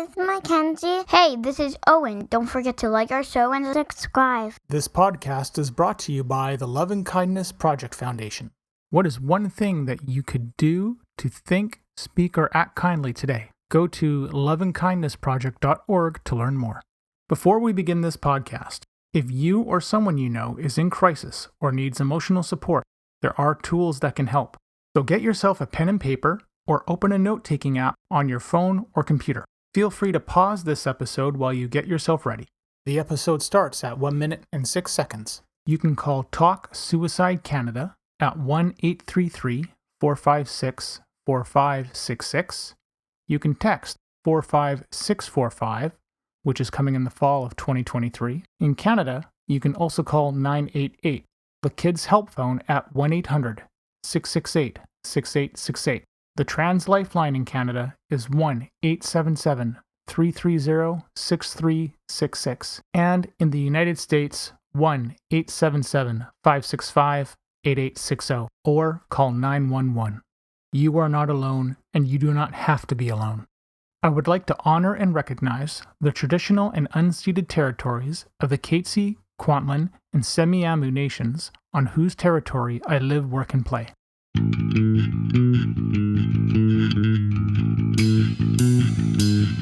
is Mackenzie. Hey, this is Owen. Don't forget to like our show and subscribe. This podcast is brought to you by the Love and Kindness Project Foundation. What is one thing that you could do to think, speak, or act kindly today? Go to loveandkindnessproject.org to learn more. Before we begin this podcast, if you or someone you know is in crisis or needs emotional support, there are tools that can help. So get yourself a pen and paper or open a note-taking app on your phone or computer. Feel free to pause this episode while you get yourself ready. The episode starts at 1 minute and 6 seconds. You can call Talk Suicide Canada at 1-833-456-4566. You can text 45645, which is coming in the fall of 2023. In Canada, you can also call 988, the Kids Help Phone at 1-800-668-6868. The Trans Lifeline in Canada is 1-877-330-6366. And in the United States, 1-877-565-8860, or call 911. You are not alone, and you do not have to be alone. I would like to honor and recognize the traditional and unceded territories of the Katzie, Kwantlen, and Semiahmoo nations on whose territory I live, work, and play.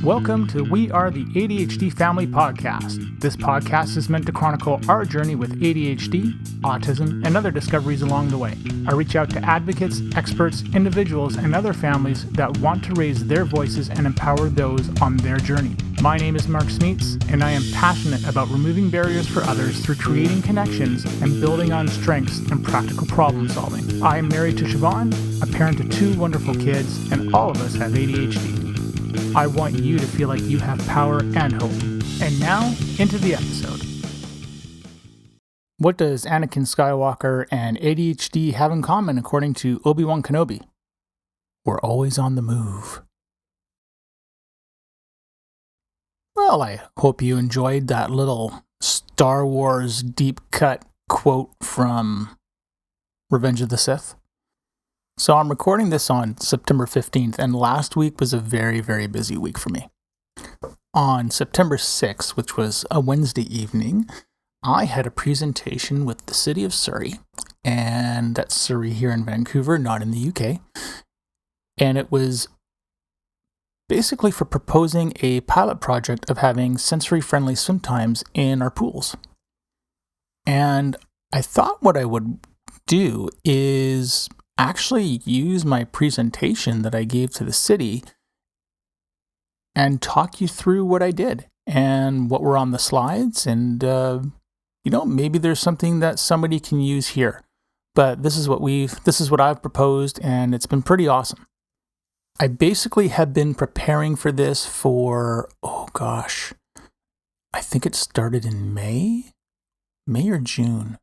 Welcome to We Are the ADHD Family Podcast. This podcast is meant to chronicle our journey with ADHD, autism, and other discoveries along the way. I reach out to advocates, experts, individuals, and other families that want to raise their voices and empower those on their journey. My name is Mark Smeets, and I am passionate about removing barriers for others through creating connections and building on strengths and practical problem solving. I am married to Siobhan, a parent to 2 wonderful kids, and all of us have ADHD. I want you to feel like you have power and hope. And now, into the episode. What does Anakin Skywalker and ADHD have in common according to Obi-Wan Kenobi? We're always on the move. Well, I hope you enjoyed that little Star Wars deep cut quote from Revenge of the Sith. So I'm recording this on September 15th, and last week was a very, very busy week for me. On September 6th, which was a Wednesday evening, I had a presentation with the City of Surrey, and that's Surrey here in Vancouver, not in the UK. And it was basically for proposing a pilot project of having sensory-friendly swim times in our pools. And I thought what I would do is actually use my presentation that I gave to the city and talk you through what I did and what were on the slides. And, maybe there's something that somebody can use here. But this is what I've proposed, and it's been pretty awesome. I basically have been preparing for this for, I think it started in May or June,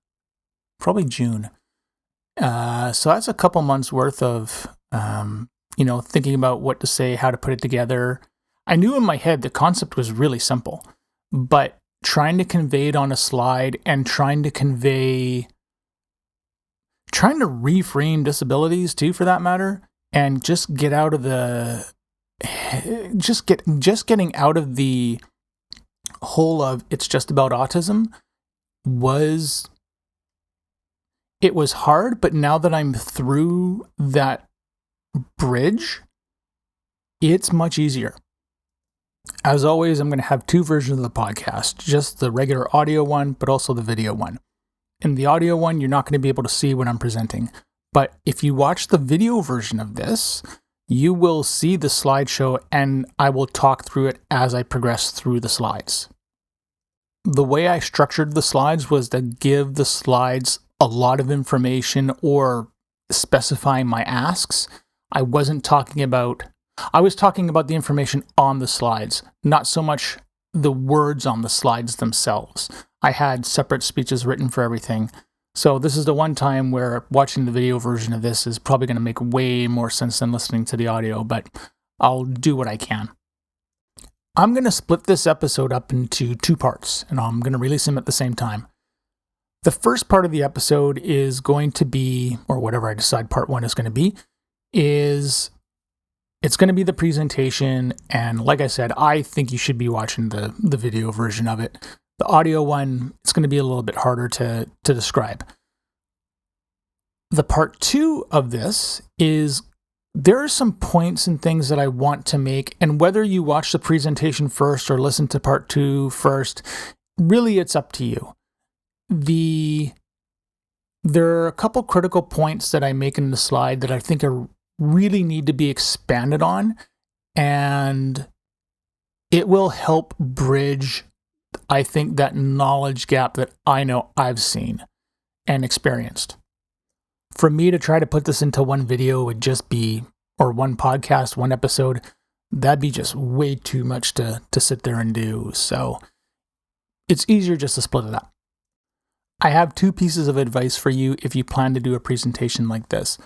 probably June. So that's a couple months worth of, thinking about what to say, how to put it together. I knew in my head the concept was really simple, but trying to convey it on a slide and trying to reframe disabilities too, for that matter, and just get out of getting out of the whole of it's just about autism was hard, but now that I'm through that bridge, it's much easier. As always, I'm going to have 2 versions of the podcast, just the regular audio one, but also the video one. In the audio one, you're not going to be able to see what I'm presenting. But if you watch the video version of this, you will see the slideshow, and I will talk through it as I progress through the slides. The way I structured the slides was to give the slides a lot of information or specifying my asks. I was talking about the information on the slides, not so much the words on the slides themselves. I had separate speeches written for everything. So this is the one time where watching the video version of this is probably going to make way more sense than listening to the audio, but I'll do what I can. I'm going to split this episode up into 2 parts, and I'm going to release them at the same time. The first part of the episode is going to be, or whatever I decide part 1 is going to be, is it's going to be the presentation. And like I said, I think you should be watching the video version of it. The audio one, it's going to be a little bit harder to describe. The part 2 of this is there are some points and things that I want to make. And whether you watch the presentation first or listen to part 2 first, really it's up to you. There are a couple critical points that I make in the slide that I think really need to be expanded on, and it will help bridge, I think, that knowledge gap that I know I've seen and experienced. For me to try to put this into one video would just be, or one podcast, one episode, that'd be just way too much to sit there and do. So it's easier just to split it up. I have 2 pieces of advice for you if you plan to do a presentation like this.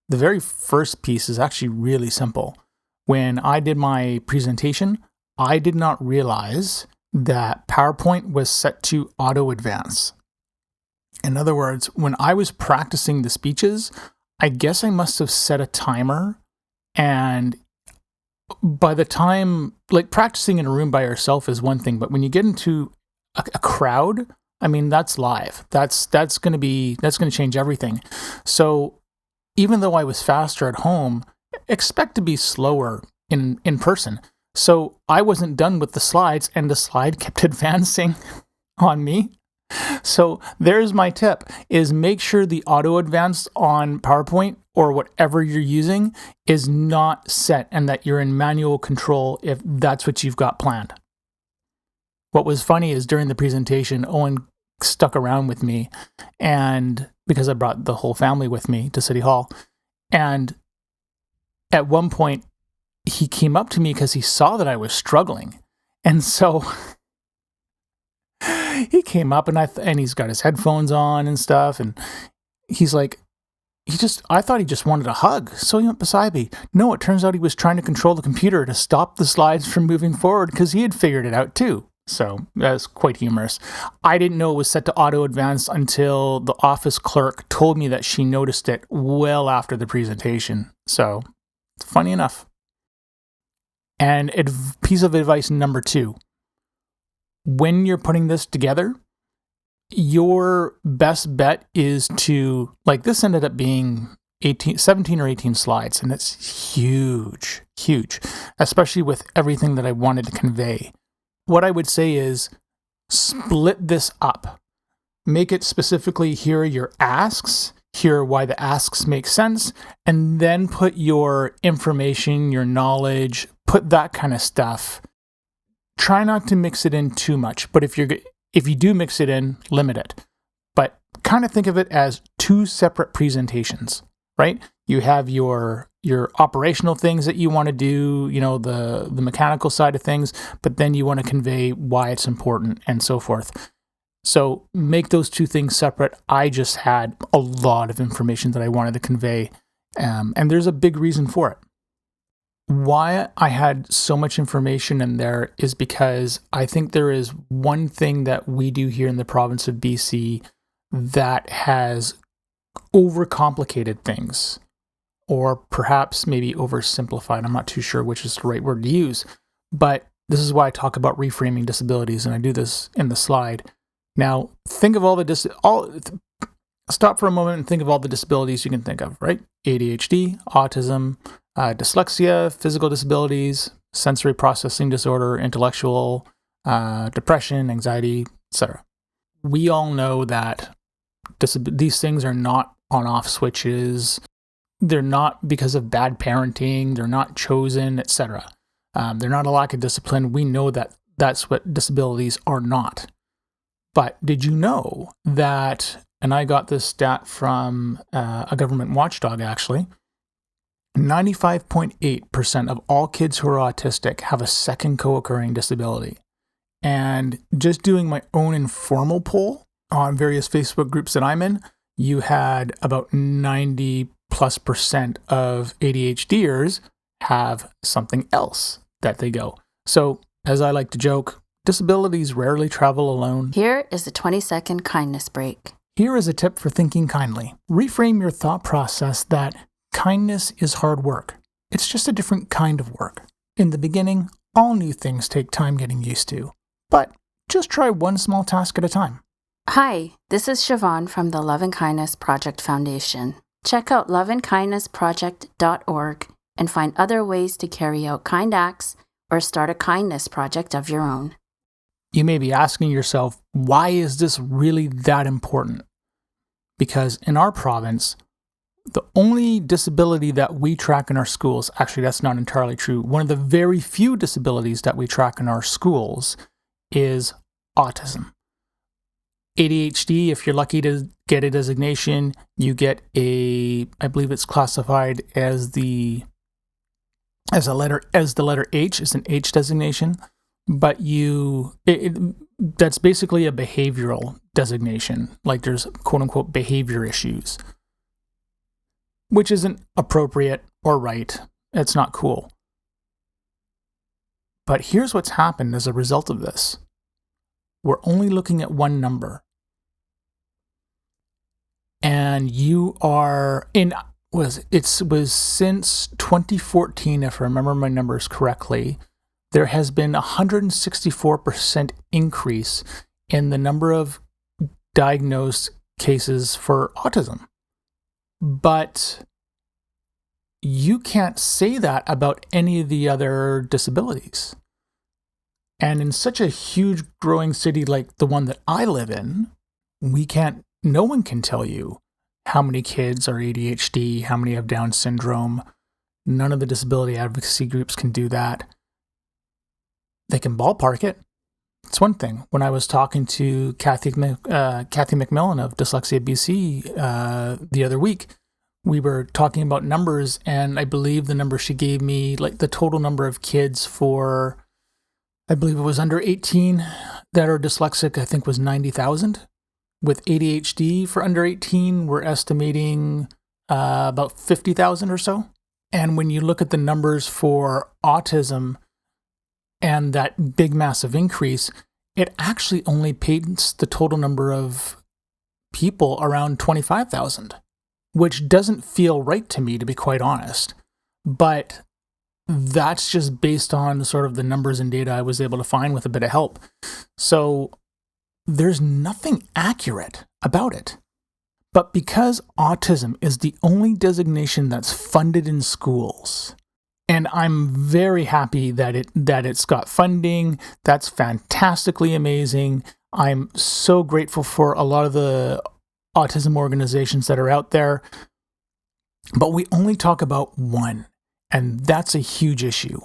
The very first piece is actually really simple. When I did my presentation, I did not realize that PowerPoint was set to auto advance. In other words, when I was practicing the speeches, I guess I must have set a timer, and by the time, like, practicing in a room by yourself is one thing, but when you get into a crowd, I mean, that's live. That's going to change everything. So even though I was faster at home, expect to be slower in person. So I wasn't done with the slides, and the slide kept advancing on me. So there's my tip, is make sure the auto advance on PowerPoint or whatever you're using is not set, and that you're in manual control if that's what you've got planned. What was funny is during the presentation, Owen stuck around with me, and because I brought the whole family with me to City Hall, and at one point he came up to me because he saw that I was struggling, and so he came up and he's got his headphones on and stuff, and he's like, I thought he just wanted a hug, so he went beside me. No, it turns out he was trying to control the computer to stop the slides from moving forward because he had figured it out too. So that's quite humorous. I didn't know it was set to auto advance until the office clerk told me that she noticed it well after the presentation. So it's funny enough. And piece of advice number 2. When you're putting this together, your best bet is to, like, this ended up being 17 or 18 slides, and it's huge, especially with everything that I wanted to convey. What I would say is split this up. Make it specifically, here are your asks, here are why the asks make sense, and then put your information, your knowledge, put that kind of stuff. Try not to mix it in too much, but if you do mix it in, limit it. But kind of think of it as 2 separate presentations, right? You have your operational things that you want to do, the mechanical side of things, but then you want to convey why it's important and so forth. So make those 2 things separate. I just had a lot of information that I wanted to convey, and there's a big reason for it. Why I had so much information in there is because I think there is one thing that we do here in the province of BC that has overcomplicated things, or perhaps maybe oversimplified. I'm not too sure which is the right word to use, but this is why I talk about reframing disabilities, and I do this in the slide. Now, think of stop for a moment and think of all the disabilities you can think of, right? ADHD, autism, dyslexia, physical disabilities, sensory processing disorder, intellectual, depression, anxiety, etc. We all know that these things are not on-off switches. They're not because of bad parenting. They're not chosen, etc. They're not a lack of discipline. We know that that's what disabilities are not. But did you know that, and I got this stat from a government watchdog actually, 95.8% of all kids who are autistic have a second co-occurring disability. And just doing my own informal poll on various Facebook groups that I'm in, you had about 90+% of ADHDers have something else that they go. So, as I like to joke, disabilities rarely travel alone. Here is a 20-second kindness break. Here is a tip for thinking kindly. Reframe your thought process that kindness is hard work. It's just a different kind of work. In the beginning, all new things take time getting used to, but just try one small task at a time. Hi, this is Siobhan from the Love and Kindness Project Foundation. Check out loveandkindnessproject.org and find other ways to carry out kind acts or start a kindness project of your own. You may be asking yourself, why is this really that important? Because in our province, the only disability that we track in our schools, actually that's not entirely true, one of the very few disabilities that we track in our schools is autism. ADHD, if you're lucky to get a designation, you get I believe it's classified as the letter H, is an H designation, but that's basically a behavioral designation, like there's quote unquote behavior issues, which isn't appropriate or right. It's not cool. But here's what's happened as a result of this. We're only looking at one number. And you are it was since 2014, if I remember my numbers correctly, there has been a 164% increase in the number of diagnosed cases for autism. But you can't say that about any of the other disabilities. And in such a huge growing city like the one that I live in, no one can tell you how many kids are ADHD, how many have Down syndrome. None of the disability advocacy groups can do that. They can ballpark it. It's one thing. When I was talking to Kathy McMillan of Dyslexia BC the other week, we were talking about numbers, and I believe the number she gave me, like the total number of kids for, I believe it was under 18 that are dyslexic, I think was 90,000. With ADHD for under 18, we're estimating about 50,000 or so. And when you look at the numbers for autism and that big massive increase, it actually only paints the total number of people around 25,000, which doesn't feel right to me, to be quite honest. But that's just based on sort of the numbers and data I was able to find with a bit of help. So there's nothing accurate about it. But because autism is the only designation that's funded in schools, and I'm very happy that it's got funding, that's fantastically amazing. I'm so grateful for a lot of the autism organizations that are out there, but we only talk about one, and that's a huge issue.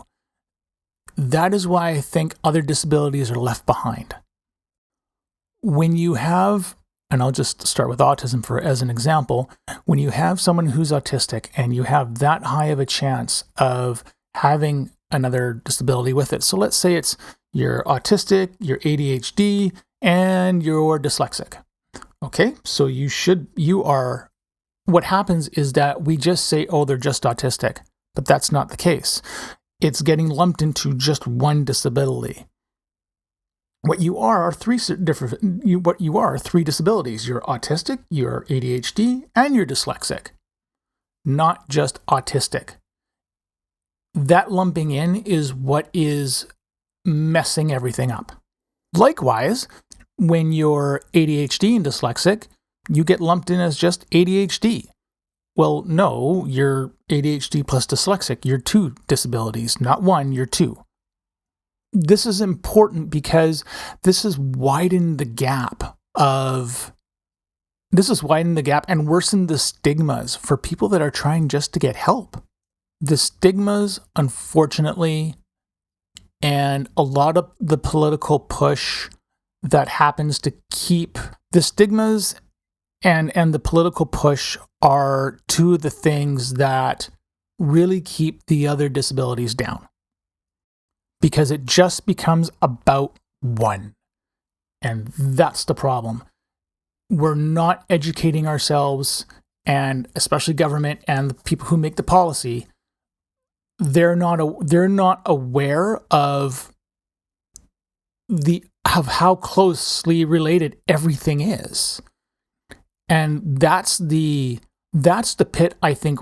That is why I think other disabilities are left behind. When you have, and I'll just start with autism as an example, when you have someone who's autistic and you have that high of a chance of having another disability with it. So let's say you're autistic, you're ADHD, and you're dyslexic. Okay, so what happens is that we just say, oh, they're just autistic, but that's not the case. It's getting lumped into just one disability. What you are three disabilities. You're autistic, you're ADHD, and you're dyslexic, not just autistic. That lumping in is what is messing everything up. Likewise, when you're ADHD and dyslexic, you get lumped in as just ADHD. Well, no, you're ADHD plus dyslexic. You're two disabilities, not one, you're two. This is important because this has widened the gap and worsened the stigmas for people that are trying just to get help. The stigmas, unfortunately, and a lot of the political push that happens to keep the stigmas and the political push are two of the things that really keep the other disabilities down. Because it just becomes about one. And that's the problem. We're not educating ourselves, and especially government and the people who make the policy, they're not aware of how closely related everything is. And that's the pit I think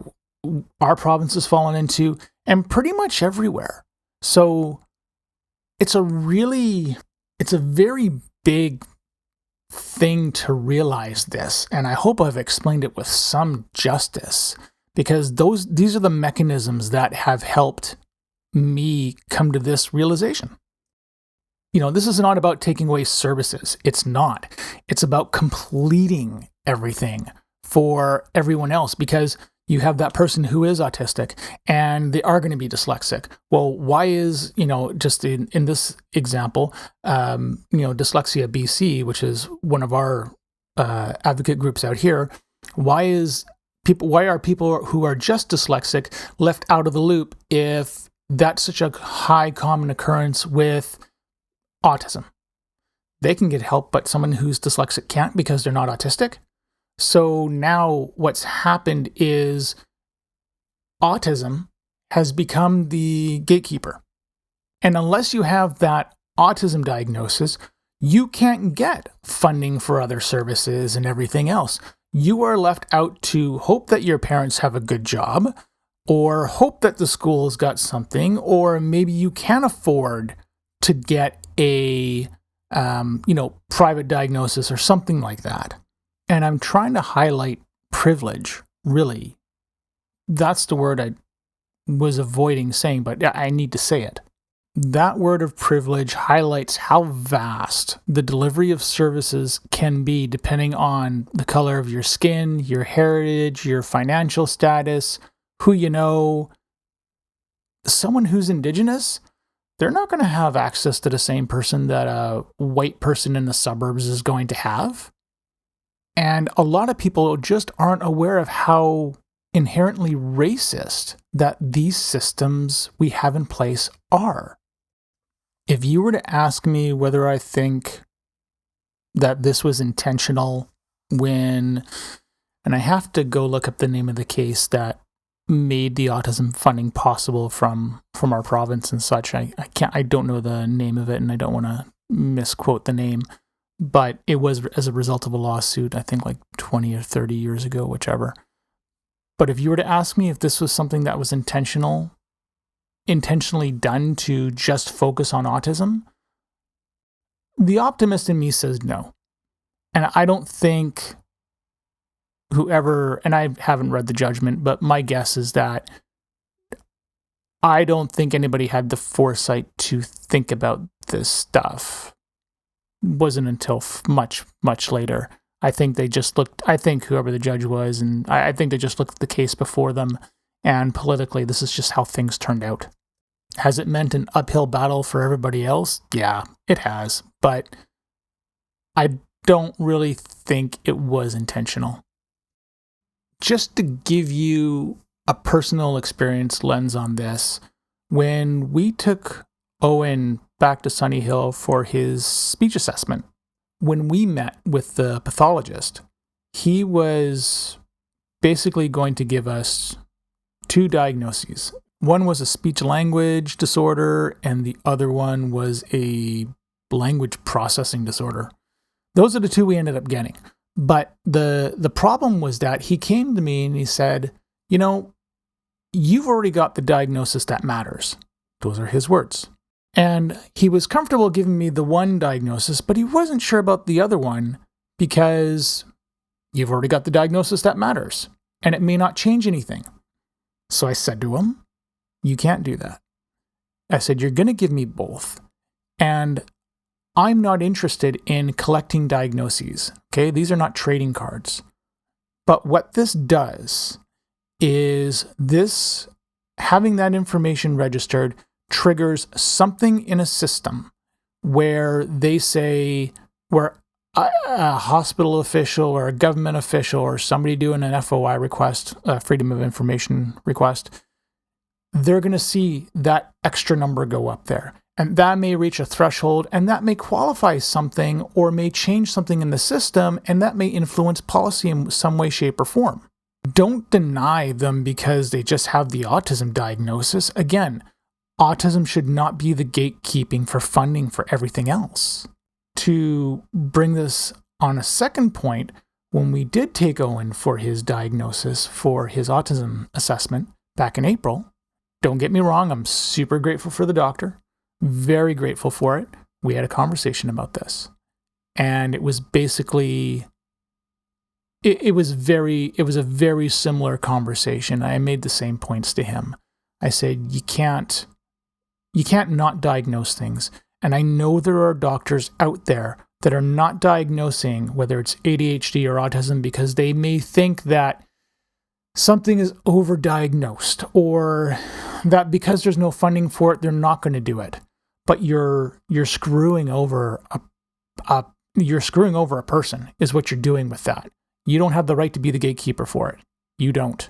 our province has fallen into, and pretty much everywhere. So it's a very big thing to realize this, and I hope I've explained it with some justice, because these are the mechanisms that have helped me come to this realization. This is not about taking away services. It's not. It's about completing everything for everyone else, because you have that person who is autistic and they are going to be dyslexic. Well, why is, just in this example, Dyslexia BC, which is one of our advocate groups out here, why are people who are just dyslexic left out of the loop if that's such a high common occurrence with autism? They can get help, but someone who's dyslexic can't because they're not autistic. So now what's happened is autism has become the gatekeeper. And unless you have that autism diagnosis, you can't get funding for other services and everything else. You are left out to hope that your parents have a good job, or hope that the school's got something, or maybe you can afford to get a private diagnosis or something like that. And I'm trying to highlight privilege, really. That's the word I was avoiding saying, but I need to say it. That word of privilege highlights how vast the delivery of services can be depending on the color of your skin, your heritage, your financial status, who you know. Someone who's Indigenous, they're not going to have access to the same person that a white person in the suburbs is going to have. And a lot of people just aren't aware of how inherently racist that these systems we have in place are. If you were to ask me whether I think that this was intentional and I have to go look up the name of the case that made the autism funding possible from our province and such. I don't know the name of it, and I don't want to misquote the name, but it was as a result of a lawsuit, I think like 20 or 30 years ago, whichever. But if you were to ask me if this was something that was intentionally done to just focus on autism, the optimist in me says no. And I don't think and I haven't read the judgment, but my guess is that I don't think anybody had the foresight to think about this stuff. It wasn't until much, much later. I think whoever the judge was, and I think they just looked at the case before them, and politically, this is just how things turned out. Has it meant an uphill battle for everybody else? Yeah, it has. But I don't really think it was intentional. Just to give you a personal experience lens on this, when we took Owen back to Sunny Hill for his speech assessment, when we met with the pathologist, he was basically going to give us 2 diagnoses. One was a speech language disorder, and the other one was a language processing disorder. Those are the 2 we ended up getting. But the problem was that he came to me and he said, you've already got the diagnosis that matters. Those are his words. And he was comfortable giving me the one diagnosis, but he wasn't sure about the other one because you've already got the diagnosis that matters, and it may not change anything. So I said to him, you can't do that. I said, you're going to give me both. And I'm not interested in collecting diagnoses. Okay, these are not trading cards. But what this does is having that information registered triggers something in a system where they say, where a hospital official or a government official or somebody doing an FOI request, Freedom of Information request, they're going to see that extra number go up there. And that may reach a threshold, and that may qualify something or may change something in the system, and that may influence policy in some way, shape, or form. Don't deny them because they just have the autism diagnosis. Again, autism should not be the gatekeeping for funding for everything else. To bring this on a second point, when we did take Owen for his diagnosis for his autism assessment back in April, don't get me wrong, I'm super grateful for the doctor, very grateful for it. We had a conversation about this. And it was basically, it was a very similar conversation. I made the same points to him. I said, you can't not diagnose things. And I know there are doctors out there that are not diagnosing, whether it's ADHD or autism, because they may think that something is overdiagnosed, or that because there's no funding for it, they're not going to do it. But you're screwing over a person is what you're doing with that. You don't have the right to be the gatekeeper for it. You don't.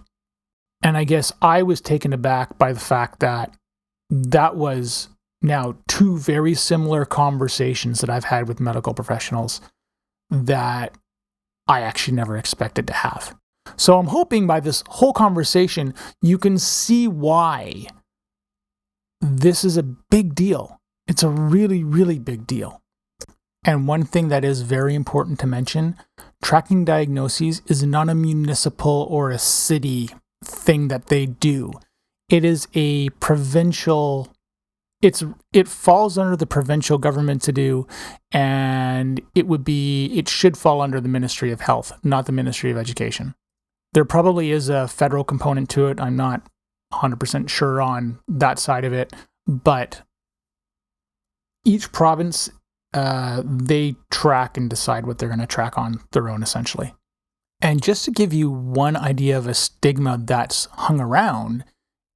And I guess I was taken aback by the fact that that was now two very similar conversations that I've had with medical professionals that I actually never expected to have. So I'm hoping by this whole conversation, you can see why this is a big deal. It's a really, really big deal. And one thing that is very important to mention, tracking diagnoses is not a municipal or a city thing that they do. It is a provincial, it falls under the provincial government to do, and it should fall under the Ministry of Health, not the Ministry of Education. There probably is a federal component to it. I'm not 100% sure on that side of it, but each province, they track and decide what they're going to track on their own, essentially. And just to give you one idea of a stigma that's hung around,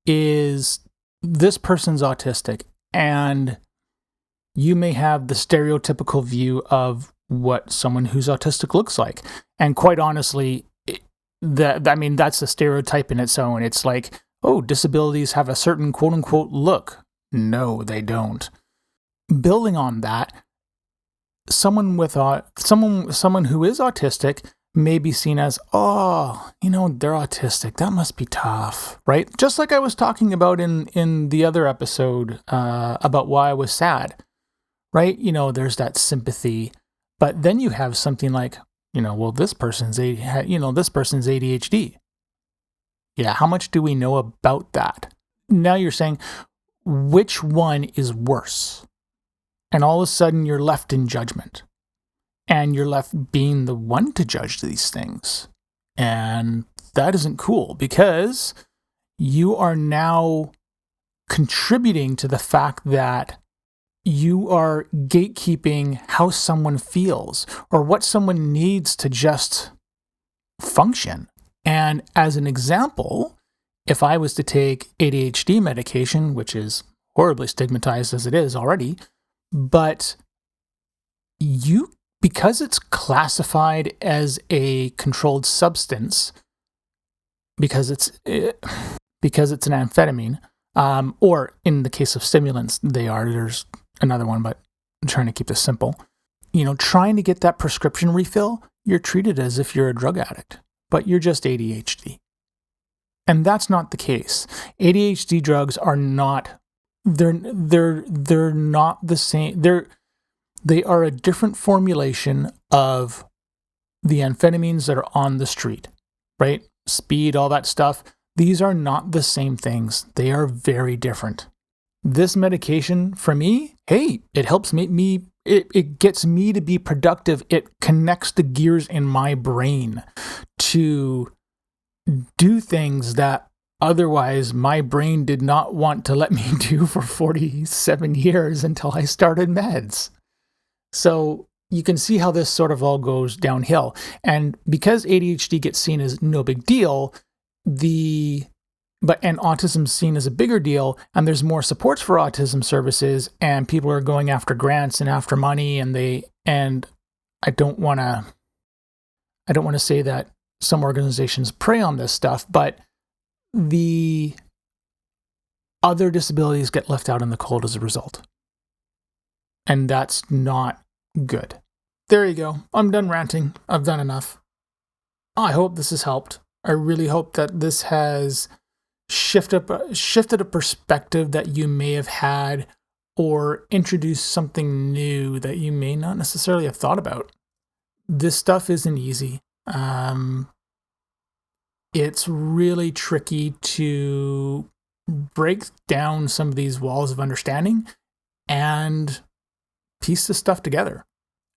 is this person's autistic, and you may have the stereotypical view of what someone who's autistic looks like. And quite honestly, that's a stereotype in its own. It's like, oh, disabilities have a certain quote unquote look. No, they don't. Building on that, someone who is autistic may be seen as, oh, they're autistic. That must be tough, right? Just like I was talking about in the other episode about why I was sad, right? There's that sympathy, but then you have something like, well, this person's ADHD. Yeah, how much do we know about that? Now you're saying, which one is worse? And all of a sudden you're left in judgment. And you're left being the one to judge these things. And that isn't cool, because you are now contributing to the fact that you are gatekeeping how someone feels or what someone needs to just function. And as an example, if I was to take ADHD medication, which is horribly stigmatized as it is already, but because it's classified as a controlled substance, because it's an amphetamine, or in the case of stimulants, there's another one, but I'm trying to keep this simple. Trying to get that prescription refill, you're treated as if you're a drug addict, but you're just ADHD. And that's not the case. ADHD drugs are not, they're not the same. They are a different formulation of the amphetamines that are on the street, right? Speed, all that stuff. These are not the same things. They are very different. This medication, for me, hey, it helps it gets me to be productive. It connects the gears in my brain to do things that otherwise my brain did not want to let me do for 47 years until I started meds. So you can see how this sort of all goes downhill. And because ADHD gets seen as no big deal, and autism's seen as a bigger deal, and there's more supports for autism services, and people are going after grants and after money, and I don't want to say that some organizations prey on this stuff, but the other disabilities get left out in the cold as a result. And that's not good. There you go. I'm done ranting. I've done enough. I hope this has helped. I really hope that this has shifted a perspective that you may have had, or introduced something new that you may not necessarily have thought about. This stuff isn't easy. It's really tricky to break down some of these walls of understanding and piece this stuff together.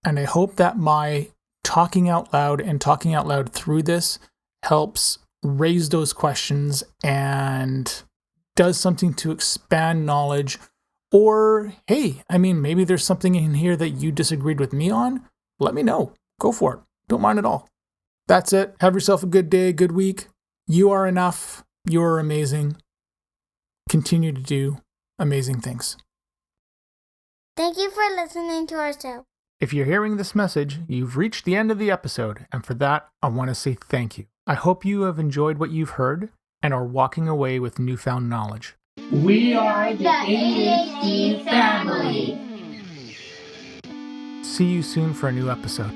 And I hope that my talking out loud through this helps raise those questions and does something to expand knowledge. Or, hey, maybe there's something in here that you disagreed with me on. Let me know. Go for it. Don't mind at all. That's it. Have yourself a good day, good week. You are enough. You are amazing. Continue to do amazing things. Thank you for listening to our show. If you're hearing this message, you've reached the end of the episode, and for that, I want to say thank you. I hope you have enjoyed what you've heard and are walking away with newfound knowledge. We are the ADHD family. See you soon for a new episode.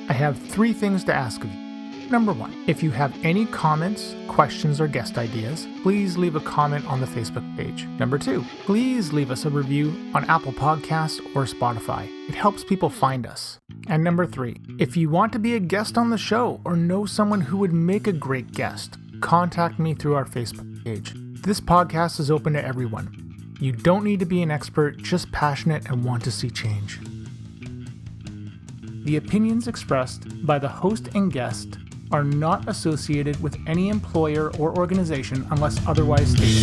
I have 3 things to ask of you. Number 1, if you have any comments, questions, or guest ideas, please leave a comment on the Facebook page. Number 2, please leave us a review on Apple Podcasts or Spotify. It helps people find us. And number 3, if you want to be a guest on the show or know someone who would make a great guest, contact me through our Facebook page. This podcast is open to everyone. You don't need to be an expert, just passionate and want to see change. The opinions expressed by the host and guest are not associated with any employer or organization unless otherwise stated.